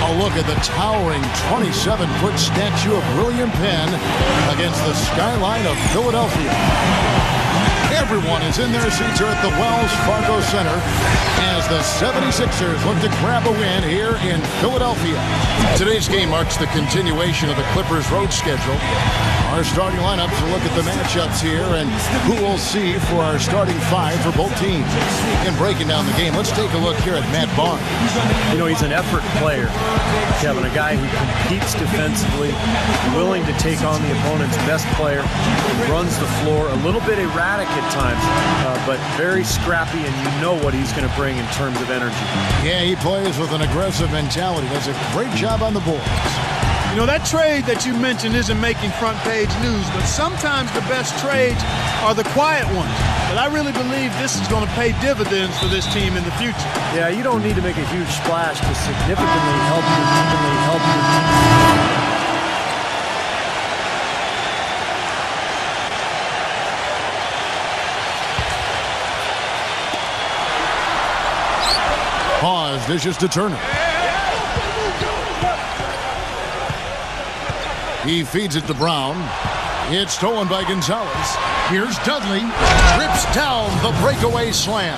A look at the towering 27-foot statue of William Penn against the skyline of Philadelphia. Everyone is in their seats here at the Wells Fargo Center as the 76ers look to grab a win here in Philadelphia. Today's game marks the continuation of the Clippers' road schedule. Our starting lineups will look at the matchups here and who we'll see for our starting five for both teams. In breaking down the game, let's take a look here at Matt Barnes. You know, he's an effort player, Kevin, a guy who competes defensively, willing to take on the opponent's best player, runs the floor, a little bit erratic at times, but very scrappy, and you know what he's going to bring in terms of energy. Yeah, he plays with an aggressive mentality. Does a great job on the boards. You know, that trade that you mentioned isn't making front page news, but sometimes the best trades are the quiet ones. But I really believe this is going to pay dividends for this team in the future. Yeah, you don't need to make a huge splash to significantly help your team. Pause, dishes to Turner. He feeds it to Brown. It's stolen by Gonzalez. Here's Dudley. Trips down the breakaway slam.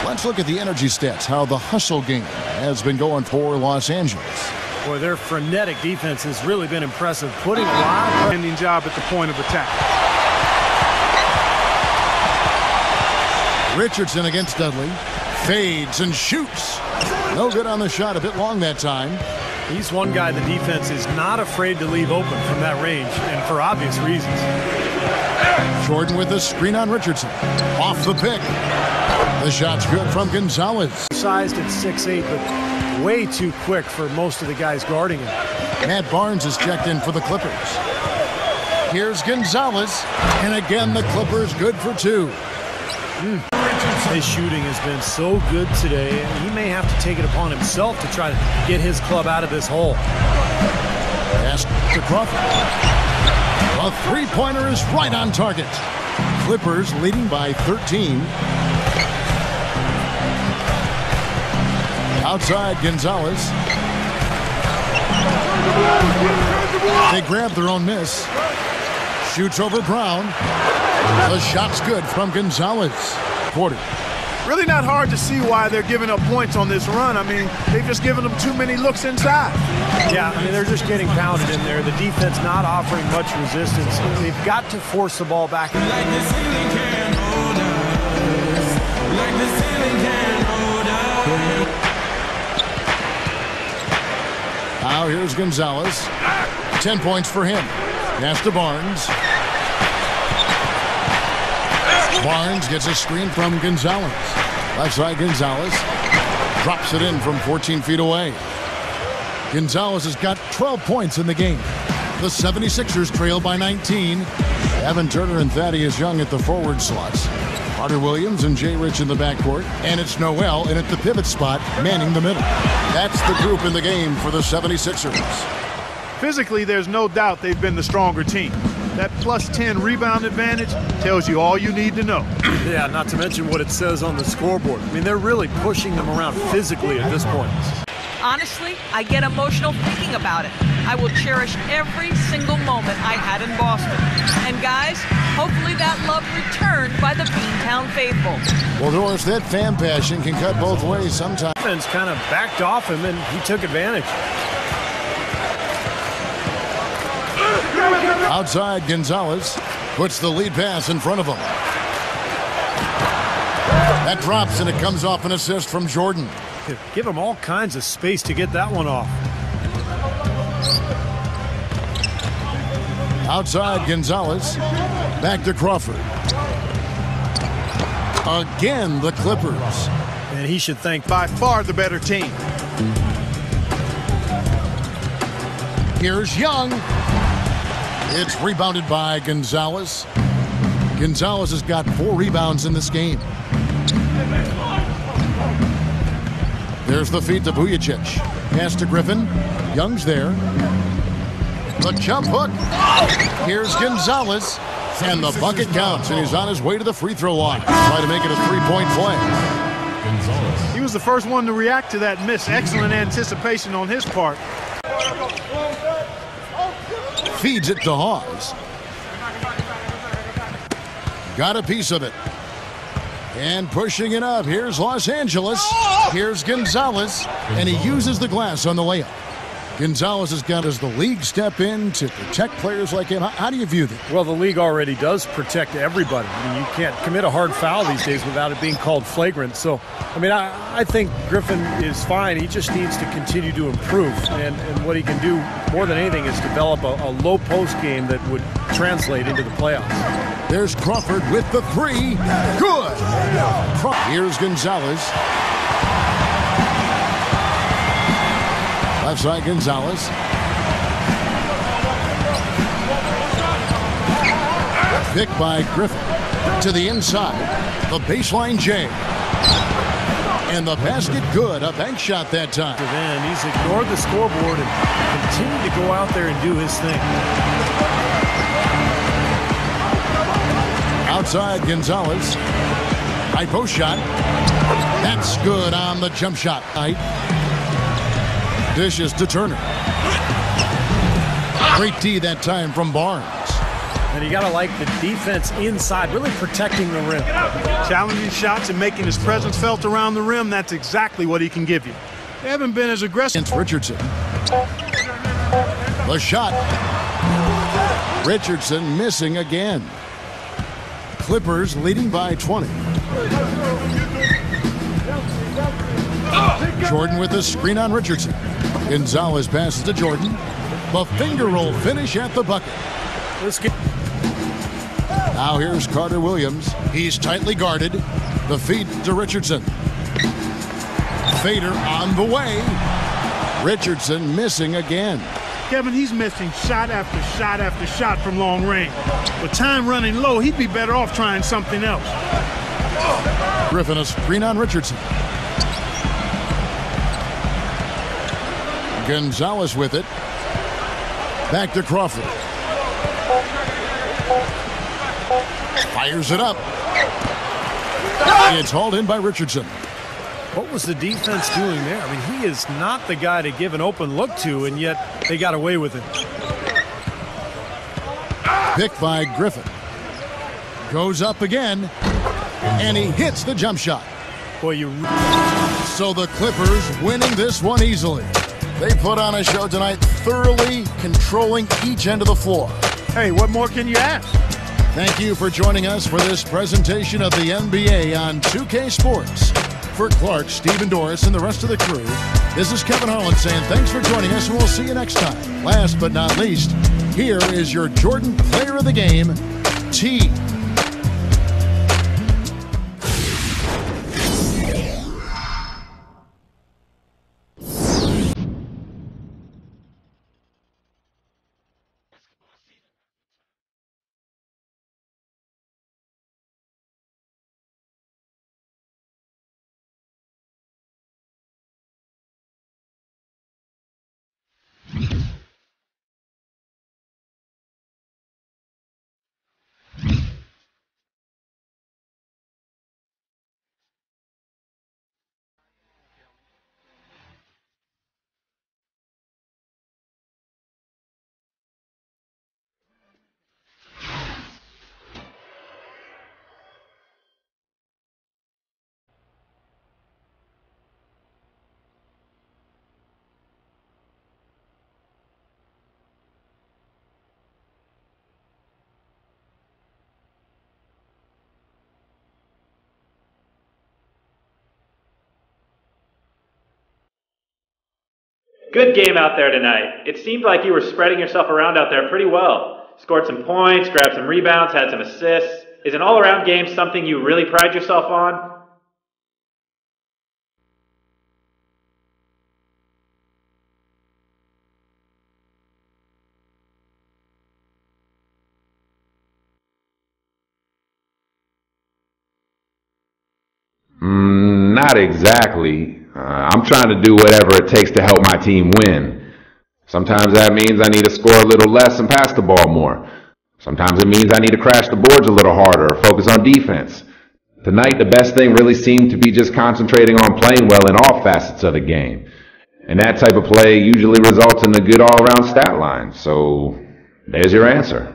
Let's look at the energy stats, how the hustle game has been going for Los Angeles. Boy, their frenetic defense has really been impressive, putting a lot of Ending job at the point of attack. Richardson against Dudley. Fades and shoots. No good on the shot, a bit long that time. He's one guy the defense is not afraid to leave open from that range, and for obvious reasons. Jordan with a screen on Richardson. Off the pick. The shot's good from Gonzalez. Sized at 6'8", but way too quick for most of the guys guarding him. Matt Barnes is checked in for the Clippers. Here's Gonzalez. And again, the Clippers good for two. His shooting has been so good today, and he may have to take it upon himself to try to get his club out of this hole. Pass to Crawford. A three-pointer is right on target. Clippers leading by 13. Outside, Gonzalez. They grab their own miss. Shoots over Brown. The shot's good from Gonzalez. Porter. Really not hard to see why they're giving up points on this run. I mean, they've just given them too many looks inside. Yeah, I mean, they're just getting pounded in there. The defense not offering much resistance. They've got to force the ball back. Like the ceiling can't hold us. Like the ceiling can't hold us. Now here's Gonzalez. 10 points for him. Pass to Barnes. Barnes gets a screen from Gonzalez. Left side, Gonzalez drops it in from 14 feet away. Gonzalez has got 12 points in the game. The 76ers trail by 19. Evan Turner and Thaddeus Young at the forward slots. Carter Williams and Jay Rich in the backcourt. And it's Noel in at the pivot spot, manning the middle. That's the group in the game for the 76ers. Physically, there's no doubt they've been the stronger team. That plus 10 rebound advantage tells you all you need to know. Yeah, not to mention what it says on the scoreboard. I mean, they're really pushing them around physically at this point. Honestly, I get emotional thinking about it. I will cherish every single moment I had in Boston. And guys, hopefully that love returned by the Beantown faithful. Well, Doris, that fan passion can cut both ways sometimes. Defense kind of backed off him, and he took advantage. Outside, Gonzalez puts the lead pass in front of him. That drops, and it comes off an assist from Jordan. Give him all kinds of space to get that one off. Outside, Gonzalez. Back to Crawford. Again, the Clippers. And he should thank By far the better team. Here's Young. It's rebounded by Gonzalez. Gonzalez has got 4 rebounds in this game. There's the feed to Vujacic. Pass to Griffin. Young's there. The jump hook. Here's Gonzalez. And the bucket counts, and he's on his way to the free throw line. Try to make it a 3-point play. He was the first one to react to that miss. Excellent anticipation on his part. Feeds it to Hawes. Got a piece of it. And pushing it up. Here's Los Angeles. Here's Gonzalez. And he uses the glass on the layup. Gonzalez has got as the league step in to protect players like him. How do you view that? Well, the league already does protect everybody. I mean, you can't commit a hard foul these days without it being called flagrant. So, I mean, I think Griffin is fine. He just needs to continue to improve. And what he can do more than anything is develop a low post game that would translate into the playoffs. There's Crawford with the three. Good. Here's Gonzalez. Left side Gonzalez. Picked by Griffin. To the inside. The baseline J. And the basket good. A bank shot that time. Then he's ignored the scoreboard and continued to go out there and do his thing. Outside Gonzalez. High post shot. That's good on the jump shot. Dishes to Turner. Great D that time from Barnes. And you got to like the defense inside, really protecting the rim. Challenging shots and making his presence felt around the rim. That's exactly what he can give you. They haven't been as aggressive. Against Richardson. The shot. Richardson missing again. Clippers leading by 20. Jordan with a screen on Richardson. Gonzalez passes to Jordan. The finger roll finish at the bucket. Now here's Carter Williams. He's tightly guarded. The feed to Richardson. Fader on the way. Richardson missing again. Kevin, he's missing shot after shot after shot from long range. With time running low, he'd be better off trying something else. Griffin a screen on Richardson. Gonzalez with it. Back to Crawford. Fires it up. It's hauled in by Richardson. What was the defense doing there? I mean, he is not the guy to give an open look to, and yet they got away with it. Picked by Griffin. Goes up again. And he hits the jump shot. Boy, So the Clippers winning this one easily. They put on a show tonight, thoroughly controlling each end of the floor. Hey, what more can you ask? Thank you for joining us for this presentation of the NBA on 2K Sports. For Clark, Stephen Doris, and the rest of the crew, this is Kevin Harlan saying thanks for joining us, and we'll see you next time. Last but not least, here is your Jordan Player of the Game, T. Good game out there tonight. It seemed like you were spreading yourself around out there pretty well. Scored some points, grabbed some rebounds, had some assists. Is an all-around game something you really pride yourself on? Not exactly. I'm trying to do whatever it takes to help my team win. Sometimes that means I need to score a little less and pass the ball more. Sometimes it means I need to crash the boards a little harder or focus on defense. Tonight, the best thing really seemed to be just concentrating on playing well in all facets of the game. And that type of play usually results in a good all-around stat line. So there's your answer.